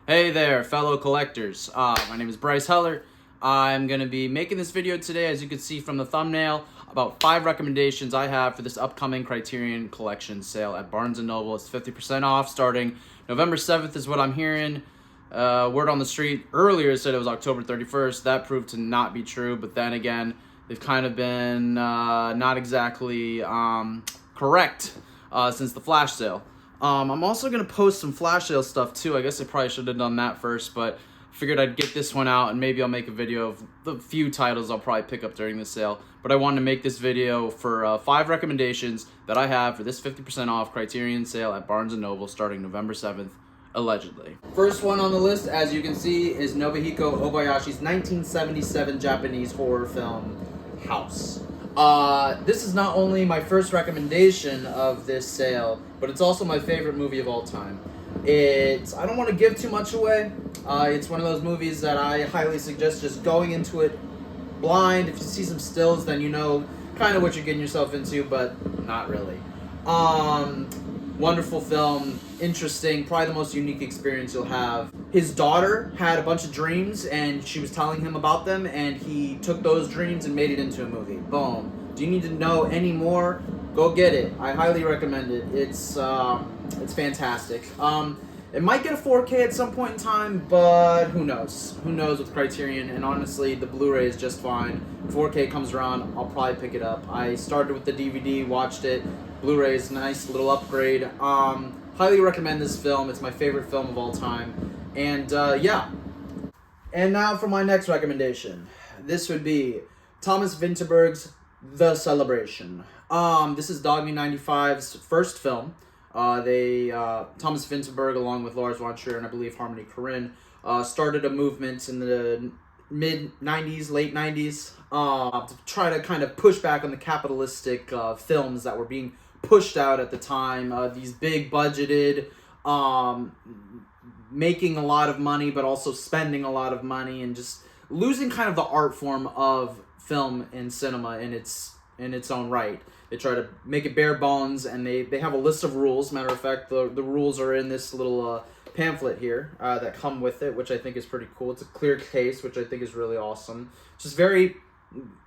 Hey there, fellow collectors. My name is Bryce Heller. I'm going to be making this video today, as you can see from the thumbnail, about 5 recommendations I have for this upcoming Criterion collection sale at Barnes & Noble. It's 50% off starting November 7th is what I'm hearing. Word on the street earlier said it was October 31st. That proved to not be true, but then again, they've kind of been not exactly correct since the flash sale. I'm also going to post some flash sale stuff too. I guess I probably should have done that first, but figured I'd get this one out and maybe I'll make a video of the few titles I'll probably pick up during the sale. But I wanted to make this video for 5 recommendations that I have for this 50% off Criterion sale at Barnes & Noble starting November 7th, allegedly. First one on the list, as you can see, is Nobuhiko Obayashi's 1977 Japanese horror film, House. This is not only my first recommendation of this sale, but it's also my favorite movie of all time. I don't want to give too much away. It's one of those movies that I highly suggest just going into it blind. If you see some stills, then you know kind of what you're getting yourself into, but not really. Wonderful film, interesting, probably the most unique experience you'll have. His daughter had a bunch of dreams and she was telling him about them, and he took those dreams and made it into a movie. Boom. Do you need to know any more? Go get it. I highly recommend it. It's fantastic. It might get a 4K at some point in time, but who knows? Who knows with Criterion? And honestly, the Blu-ray is just fine. 4K comes around, I'll probably pick it up. I started with the DVD, watched it. Blu-ray is a nice little upgrade. Highly recommend this film. It's my favorite film of all time. And yeah. And now for my next recommendation. This would be Thomas Vinterberg's The Celebration. This is Dogme 95's first film. Thomas Vinterberg, along with Lars von Trier and I believe Harmony Korine, started a movement in the mid-90s, late 90s, to try to kind of push back on the capitalistic films that were being pushed out at the time. These big budgeted, making a lot of money but also spending a lot of money and just losing kind of the art form of film and cinema in its own right. They try to make it bare bones, and they have a list of rules. Matter of fact, the rules are in this little pamphlet here that come with it, which I think is pretty cool. It's a clear case, which I think is really awesome. Just very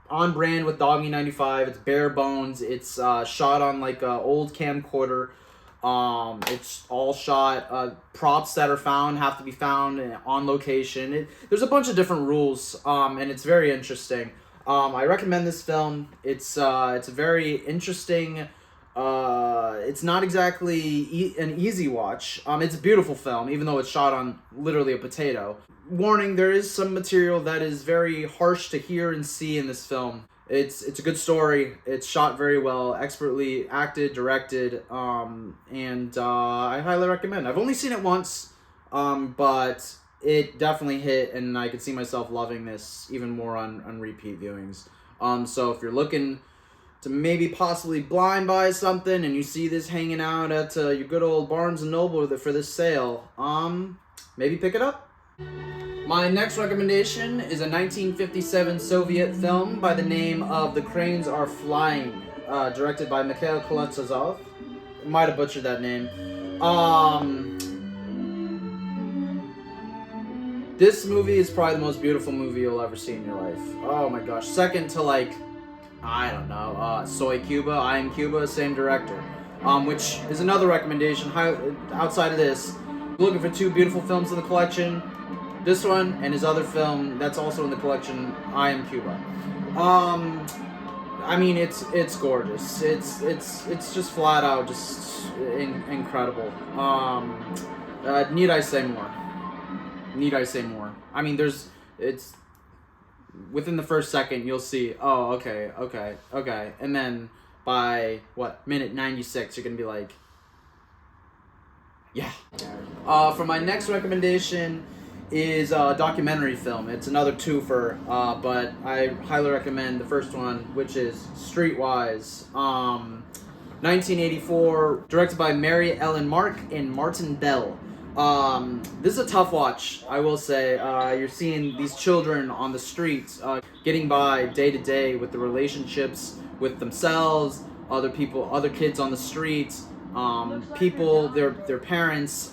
on brand with Dogme 95. It's bare bones. It's shot on like an old camcorder. It's all shot. Props that are found have to be found on location. There's a bunch of different rules, and it's very interesting. I recommend this film. It's a very interesting. It's not exactly an easy watch. It's a beautiful film, even though it's shot on literally a potato. Warning: there is some material that is very harsh to hear and see in this film. It's a good story. It's shot very well, expertly acted, directed, and I highly recommend. I've only seen it once, but it definitely hit, and I could see myself loving this even more on repeat viewings. So if you're looking to maybe possibly blind buy something and you see this hanging out at your good old Barnes & Noble for this sale, maybe pick it up. My next recommendation is a 1957 Soviet film by the name of The Cranes Are Flying, directed by Mikhail Koletsazov. Might have butchered that name. This movie is probably the most beautiful movie you'll ever see in your life. Oh my gosh. Second to like, I don't know, Soy Cuba, I Am Cuba, same director. Which is another recommendation. Outside of this, looking for 2 beautiful films in the collection. This one and his other film that's also in the collection, I Am Cuba. I mean, it's gorgeous. It's just flat out just incredible. Need I say more? Need I say more? I mean, it's within the first second you'll see, oh, okay, and then by minute 96 you're gonna be like, yeah. For my next recommendation is a documentary film. It's another twofer, but I highly recommend the first one, which is Streetwise. 1984, directed by Mary Ellen Mark and Martin Bell. This is a tough watch, I will say. You're seeing these children on the streets, getting by day to day with the relationships with themselves, other people, other kids on the streets, people, their parents.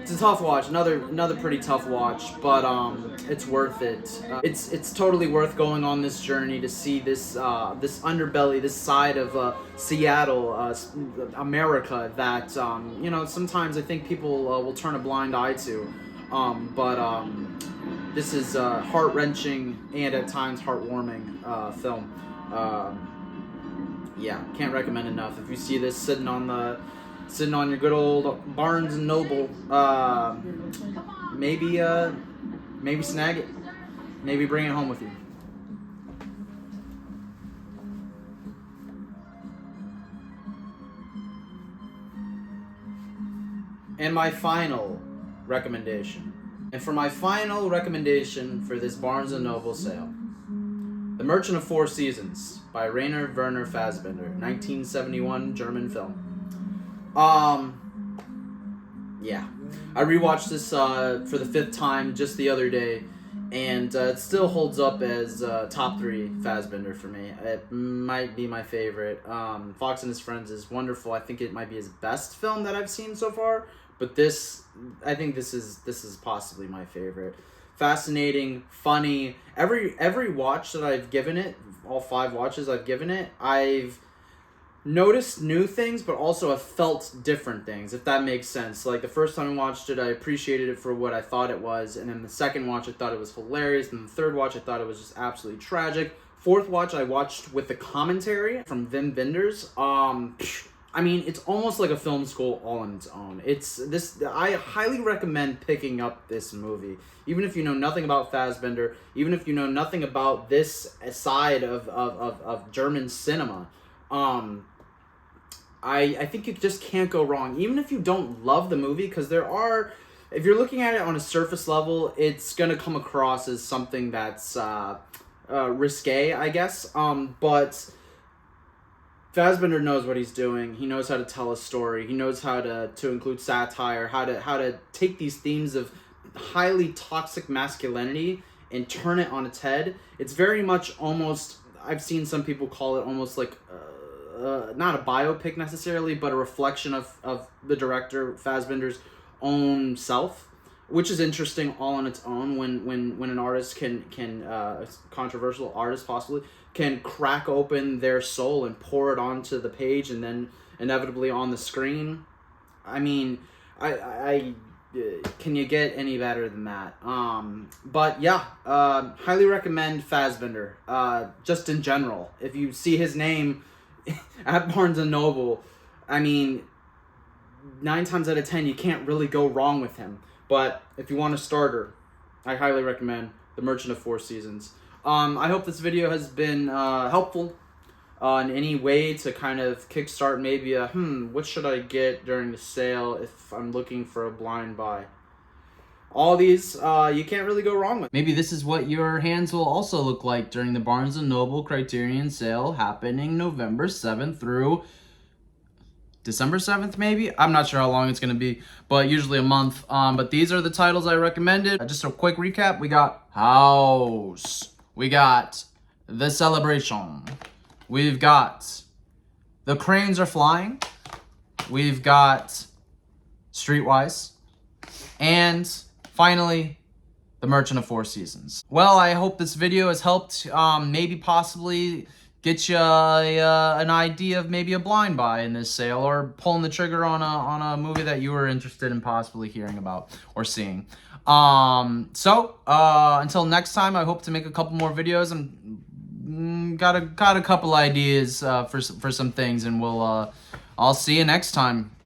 It's a tough watch, another pretty tough watch, but it's worth it. It's totally worth going on this journey to see this this underbelly, this side of Seattle, America that you know, sometimes I think people will turn a blind eye to. But this is a heart-wrenching and at times heartwarming film. Yeah, can't recommend enough. If you see this sitting on your good old Barnes and Noble, maybe snag it, maybe bring it home with you. And my final recommendation. And for my final recommendation for this Barnes & Noble sale, The Merchant of Four Seasons by Rainer Werner Fassbinder, 1971 German film. Yeah. I rewatched this for the 5th time just the other day, and it still holds up as top 3 Fassbinder for me. It might be my favorite. Fox and His Friends is wonderful. I think it might be his best film that I've seen so far. But I think this is possibly my favorite. Fascinating, funny. Every watch that I've given it, all 5 watches I've given it, I've noticed new things, but also have felt different things, if that makes sense. Like, the first time I watched it, I appreciated it for what I thought it was, and then the second watch, I thought it was hilarious, and the third watch, I thought it was just absolutely tragic. Fourth watch, I watched with the commentary from Wim Wenders. I mean, it's almost like a film school all on its own. I highly recommend picking up this movie. Even if you know nothing about Fassbinder, even if you know nothing about this side of German cinema, I think you just can't go wrong. Even if you don't love the movie, because if you're looking at it on a surface level, it's going to come across as something that's risque, I guess. But Fassbinder knows what he's doing. He knows how to tell a story. He knows how to include satire, how to take these themes of highly toxic masculinity and turn it on its head. It's very much almost, I've seen some people call it almost like, not a biopic necessarily, but a reflection of the director Fassbinder's own self, which is interesting all on its own when an artist can a controversial artist possibly, can crack open their soul and pour it onto the page and then inevitably on the screen. I mean, I can you get any better than that? But yeah, highly recommend Fassbinder. Just in general, if you see his name at Barnes and Noble, I mean, 9 times out of 10 you can't really go wrong with him. But if you want a starter, I highly recommend The Merchant of Four Seasons. I hope this video has been helpful in any way to kind of kickstart maybe what should I get during the sale if I'm looking for a blind buy. All these you can't really go wrong with. Maybe this is what your hands will also look like during the Barnes & Noble Criterion sale happening November 7th through December 7th, maybe? I'm not sure how long it's going to be, but usually a month. But these are the titles I recommended. Just a quick recap. We got House. We got The Celebration. We've got The Cranes Are Flying. We've got Streetwise. And finally, The Merchant of Four Seasons. Well, I hope this video has helped maybe possibly get you an idea of maybe a blind buy in this sale, or pulling the trigger on a movie that you were interested in possibly hearing about or seeing. So until next time, I hope to make a couple more videos. I'm got a couple ideas for some things, and I'll see you next time.